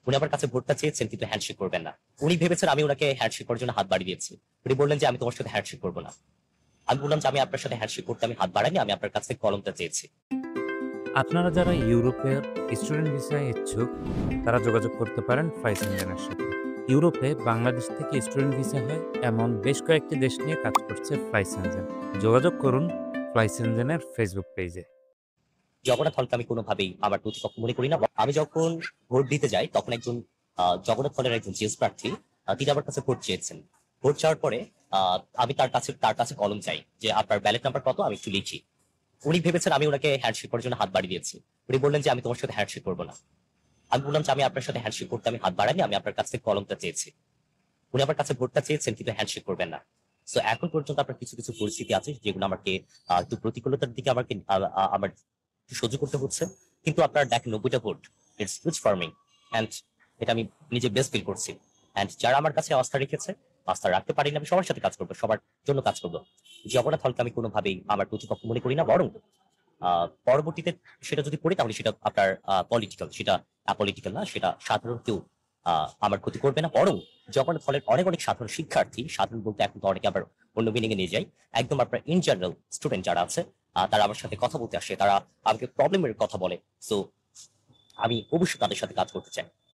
উনি আমার কাছে ভোটটা চেয়েছেন কিন্তু হ্যান্ডশেক করবেন না। উনি ভেবেছেন আমি ওনাকে হ্যান্ডশেক করার জন্য হাত বাড়িয়ে দিয়েছি। উনি বললেন যে আমি তোমার সাথে হ্যান্ডশেক করবো না। আমি বললাম যে আমি আপনার সাথে হ্যান্ডশেক করতে আমি হাত বাড়াইনি, আমি আপনার কাছ থেকে কলমটা চেয়েছি। আপনারা যারা ইউরোপের স্টুডেন্ট ভিসায় ইচ্ছুক, তারা যোগাযোগ করতে পারেন ফ্লাইসেনজেনের সাথে। ইউরোপে বাংলাদেশ থেকে স্টুডেন্ট ভিসা হয় এমন বেশ কয়েকটি দেশ নিয়ে কাজ করছে ফ্লাইসেনজেন। যোগাযোগ করুন ফ্লাইসেনজেনের ফেসবুক পেজে। জগন্নাথ হলকে আমি কোনোভাবেই আমার প্রতিপক্ষ মনে করি না। আমি যখন ভোট দিতে যাই তখন একজন জগন্নাথ হলের একজন জিএস প্রার্থী তিনি আমার কাছে ভোট চেয়েছেন। ভোট চাওয়ার পরে আমি তার কাছে কলম চাই যে আপনার ব্যালট নাম্বার কত, আমি একটু লিখি। উনি ভেবেছেন আমি ওনাকে হ্যান্ডশেক করার জন্য হাত বাড়িয়ে দিয়েছি। উনি বললেন যে আমি তোমার সাথে হ্যান্ডশেক করবো না। আমি বললাম যে আমি আপনার সাথে হ্যান্ডশেক করতে আমি হাত বাড়াইনি, আমি আপনার কাছ থেকে কলমটা চেয়েছি। উনি আমার কাছে ভোটটা চেয়েছেন কিন্তু হ্যান্ডশেক করবেন না। সো এখন পর্যন্ত আপনার কিছু কিছু পরিস্থিতি আছে যেগুলো আমাকে একটু প্রতিকূলতার দিকে আমার সহ্য করতে হচ্ছে। কিন্তু আপনার দেখেন 90টা ভোট, ইটস হিউজ ফার্মিং অ্যান্ড এটা আমি নিজে বেস্ট ফিল করছি। অ্যান্ড যারা আমার কাছে আস্থা রেখেছে, আস্থা রাখতে পারি না, আমি সবার সাথে কাজ করবো, সবার জন্য কাজ করবো। জগন্নাথ হলকে আমি কোনোভাবেই আমার প্রতিপক্ষ মনে করি না, বরং পরবর্তীতে সেটা যদি করি তাহলে সেটা আপনার পলিটিক্যাল, সেটা অ্যাপলিটিক্যাল না, সেটা সাধারণ কেউ আমার ক্ষতি করবে না। বরং জগন্নাথ হলের অনেক অনেক সাধারণ শিক্ষার্থী, সাধারণ বলতে এখন তো অনেকে আবার অন্য মিনিং এ নিয়ে যায়, একদম আপনার ইন জেনারেল স্টুডেন্ট যারা আছে তারা আমার সাথে কথা বলতে আসে, তারা আমাকে প্রবলেমের কথা বলে। সো আমি অবশ্যই তাদের সাথে কাজ করতে চাই।